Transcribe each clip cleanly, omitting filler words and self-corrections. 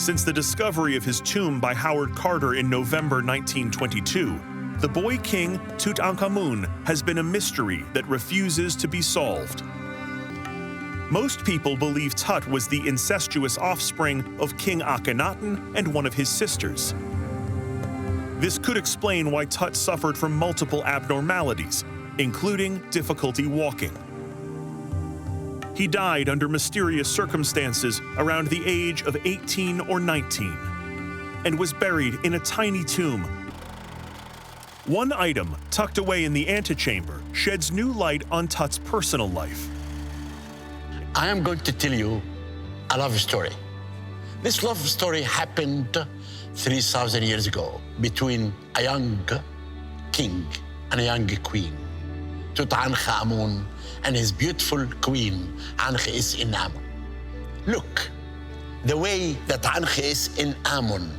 Since the discovery of his tomb by Howard Carter in November 1922, the boy king Tutankhamun has been a mystery that refuses to be solved. Most people believe Tut was the incestuous offspring of King Akhenaten and one of his sisters. This could explain why Tut suffered from multiple abnormalities, including difficulty walking. He died under mysterious circumstances around the age of 18 or 19 and was buried in a tiny tomb. One item tucked away in the antechamber sheds new light on Tut's personal life. I am going to tell you a love story. This love story happened 3,000 years ago between a young king and a young queen. Tutankhamun and his beautiful queen, Ankh is in Amun. Look, the way that Ankh is in Amun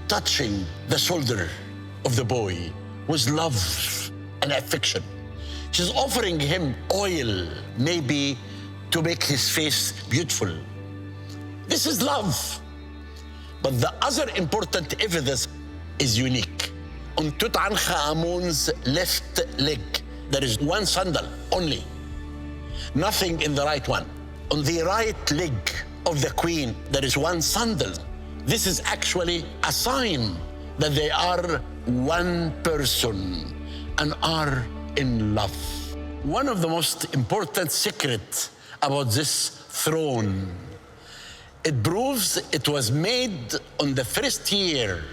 touching the shoulder of the boy was love and affection. She's offering him oil, maybe to make his face beautiful. This is love. But the other important evidence is unique. On Tutankhamun's left leg, there is one sandal only. Nothing in the right one. On the right leg of the queen, there is one sandal. This is actually a sign that they are one person and are in love. One of the most important secrets about this throne, it proves it was made on the first year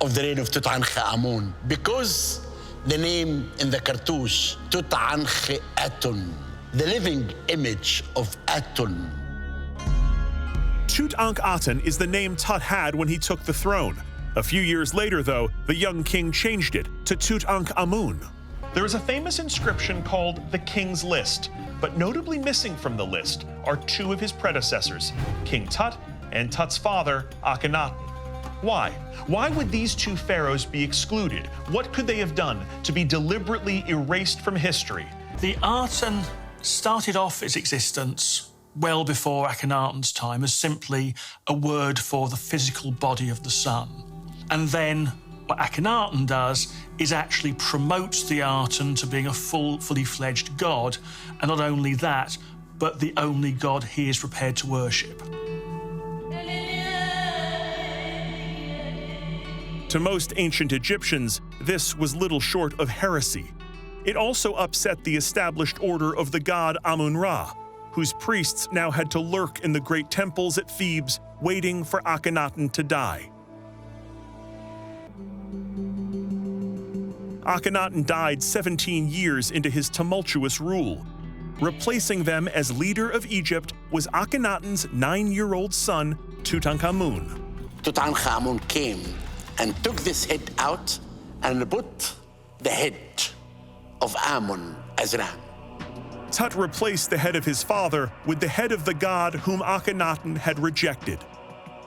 of the reign of Tutankhamun because the name in the cartouche, Tutankhamun, the living image of Atun. Tutankhaten is the name Tut had when he took the throne. A few years later, though, the young king changed it to Tutankhamun. There is a famous inscription called the King's List, but notably missing from the list are two of his predecessors, King Tut and Tut's father, Akhenaten. Why? Why would these two pharaohs be excluded? What could they have done to be deliberately erased from history? The Aten started off its existence well before Akhenaten's time as simply a word for the physical body of the sun. And then what Akhenaten does is actually promotes the Aten to being a fully fledged god, and not only that, but the only god he is prepared to worship. To most ancient Egyptians, this was little short of heresy. It also upset the established order of the god Amun-Ra, whose priests now had to lurk in the great temples at Thebes, waiting for Akhenaten to die. Akhenaten died 17 years into his tumultuous rule. Replacing them as leader of Egypt was Akhenaten's 9-year-old son, Tutankhamun. Tutankhamun came and took this head out and put the head of Amun as Ram. Tut replaced the head of his father with the head of the god whom Akhenaten had rejected.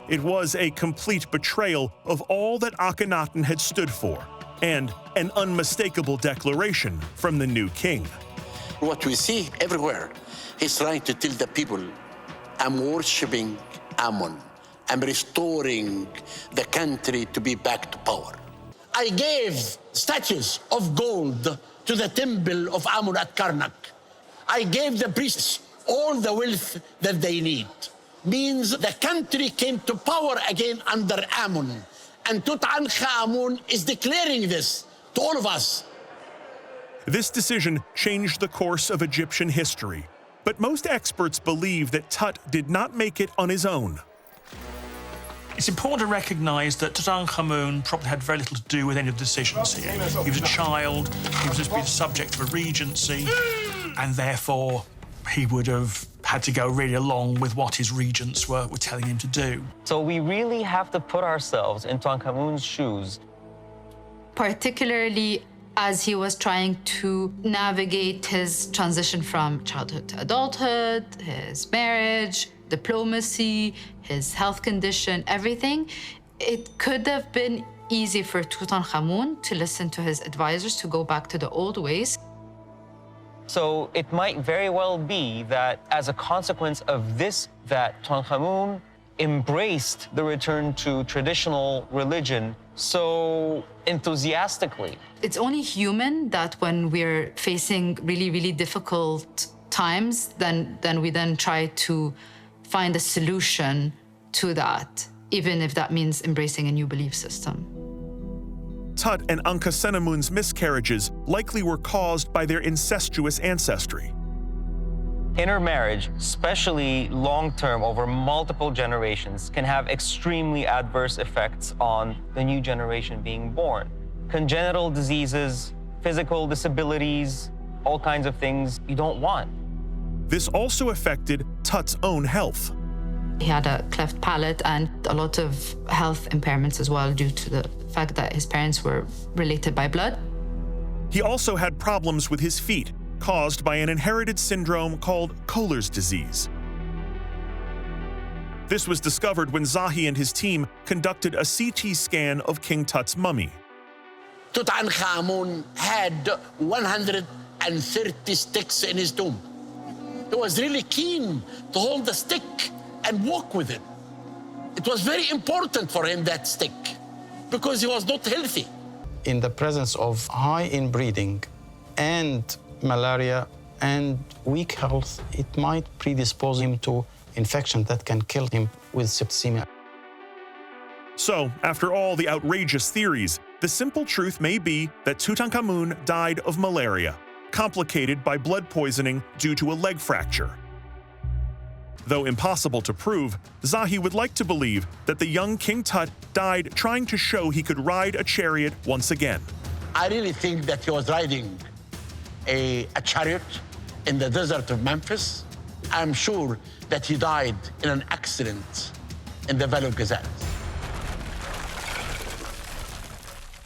It was a complete betrayal of all that Akhenaten had stood for, and an unmistakable declaration from the new king. What we see everywhere, he's trying to tell the people, I'm worshiping Amun. I'm restoring the country to be back to power. I gave statues of gold to the temple of Amun at Karnak. I gave the priests all the wealth that they need. Means the country came to power again under Amun. And Tutankhamun is declaring this to all of us. This decision changed the course of Egyptian history, but most experts believe that Tut did not make it on his own. It's important to recognise that Tutankhamun probably had very little to do with any of the decisions here. He was a child, he was just been subject to a regency, and therefore he would have had to go really along with what his regents were telling him to do. So we really have to put ourselves in Tutankhamun's shoes. Particularly as he was trying to navigate his transition from childhood to adulthood, his marriage, diplomacy, his health condition, everything, it could have been easy for Tutankhamun to listen to his advisors, to go back to the old ways. So it might very well be that as a consequence of this, that Tutankhamun embraced the return to traditional religion so enthusiastically. It's only human that when we're facing really, really difficult times, then we try to find a solution to that, even if that means embracing a new belief system. Tut and Ankhesenamun's miscarriages likely were caused by their incestuous ancestry. Intermarriage, especially long-term over multiple generations, can have extremely adverse effects on the new generation being born. Congenital diseases, physical disabilities, all kinds of things you don't want. This also affected Tut's own health. He had a cleft palate and a lot of health impairments as well due to the fact that his parents were related by blood. He also had problems with his feet, caused by an inherited syndrome called Kohler's disease. This was discovered when Zahi and his team conducted a CT scan of King Tut's mummy. Tutankhamun had 130 sticks in his tomb. He was really keen to hold the stick and walk with it. It was very important for him, that stick, because he was not healthy. In the presence of high inbreeding and malaria and weak health, it might predispose him to infection that can kill him with septicemia. So, after all the outrageous theories, the simple truth may be that Tutankhamun died of malaria, complicated by blood poisoning due to a leg fracture. Though impossible to prove, Zahi would like to believe that the young King Tut died trying to show he could ride a chariot once again. I really think that he was riding a chariot in the desert of Memphis. I'm sure that he died in an accident in the Valley of Gazette.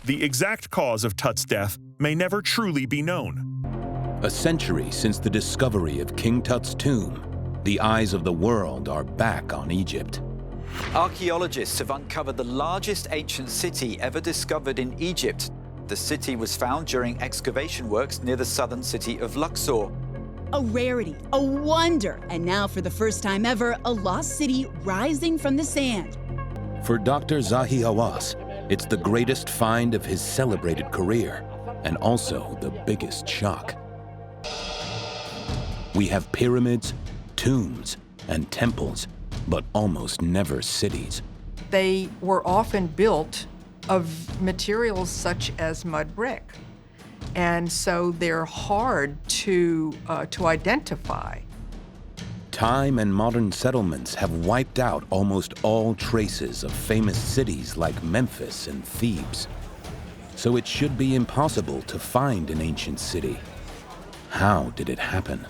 The exact cause of Tut's death may never truly be known. A century since the discovery of King Tut's tomb, the eyes of the world are back on Egypt. Archaeologists have uncovered the largest ancient city ever discovered in Egypt. The city was found during excavation works near the southern city of Luxor. A rarity, a wonder, and now for the first time ever, a lost city rising from the sand. For Dr. Zahi Hawass, it's the greatest find of his celebrated career, and also the biggest shock. We have pyramids, tombs, and temples, but almost never cities. They were often built of materials such as mud brick, and so they're hard to identify. Time and modern settlements have wiped out almost all traces of famous cities like Memphis and Thebes. So it should be impossible to find an ancient city. How did it happen?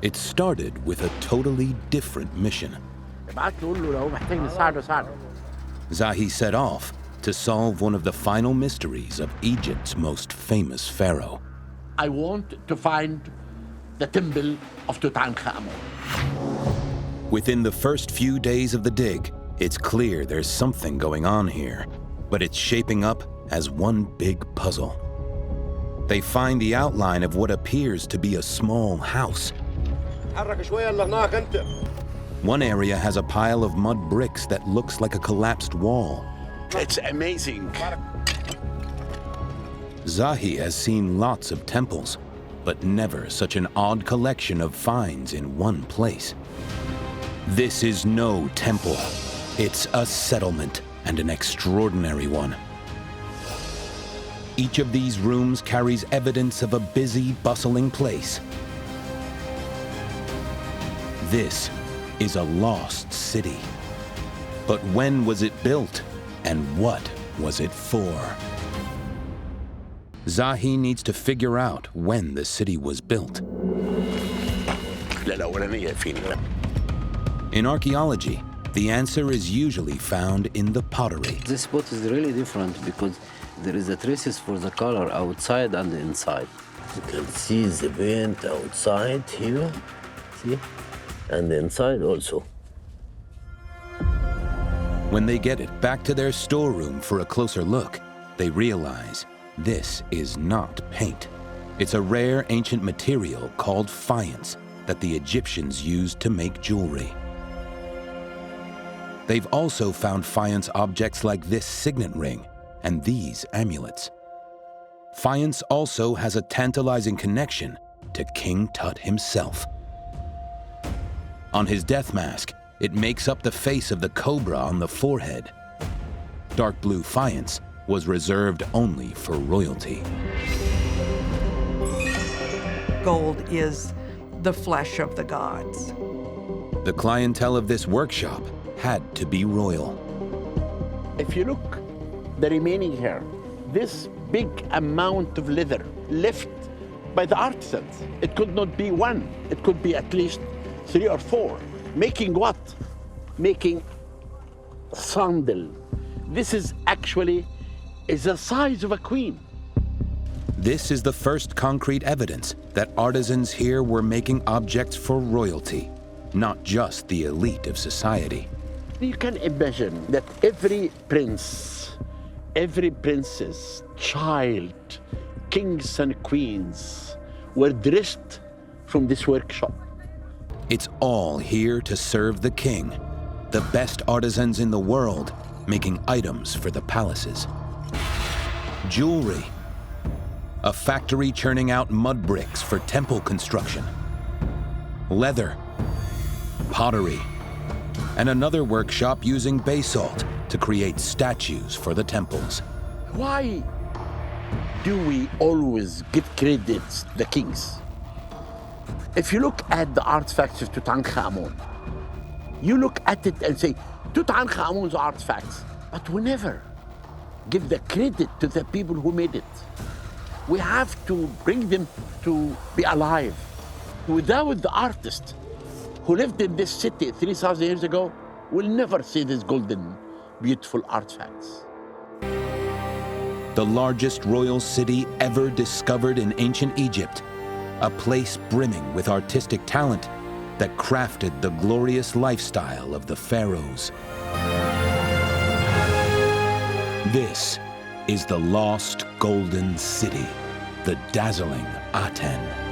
It started with a totally different mission. Zahi set off to solve one of the final mysteries of Egypt's most famous pharaoh. I want to find the temple of Tutankhamun. Within the first few days of the dig, it's clear there's something going on here, but it's shaping up as one big puzzle. They find the outline of what appears to be a small house. One area has a pile of mud bricks that looks like a collapsed wall. It's amazing. Zahi has seen lots of temples, but never such an odd collection of finds in one place. This is no temple. It's a settlement, and an extraordinary one. Each of these rooms carries evidence of a busy, bustling place. This is a lost city. But when was it built, and what was it for? Zahi needs to figure out when the city was built. In archaeology, the answer is usually found in the pottery. This spot is really different because there is a traces for the color outside and inside. You can see the paint outside here, see? And inside also. When they get it back to their storeroom for a closer look, they realize this is not paint. It's a rare ancient material called faience that the Egyptians used to make jewelry. They've also found faience objects like this signet ring and these amulets. Faience also has a tantalizing connection to King Tut himself. On his death mask, it makes up the face of the cobra on the forehead. Dark blue faience was reserved only for royalty. Gold is the flesh of the gods. The clientele of this workshop had to be royal. If you look the remaining hair, this big amount of leather left by the artisans, it could not be one, it could be at least 3 or 4. Making what? Making sandal. This is the size of a queen. This is the first concrete evidence that artisans here were making objects for royalty, not just the elite of society. You can imagine that every prince, every princess, child, kings and queens were dressed from this workshop. It's all here to serve the king, the best artisans in the world making items for the palaces. Jewelry, a factory churning out mud bricks for temple construction. Leather, pottery, and another workshop using basalt to create statues for the temples. Why do we always give credits to the kings? If you look at the artifacts of Tutankhamun, you look at it and say, Tutankhamun's artifacts, but we never give the credit to the people who made it. We have to bring them to be alive. Without the artist who lived in this city 3,000 years ago, we'll never see these golden, beautiful artifacts. The largest royal city ever discovered in ancient Egypt, a place brimming with artistic talent that crafted the glorious lifestyle of the pharaohs. This is the lost golden city, the dazzling Aten.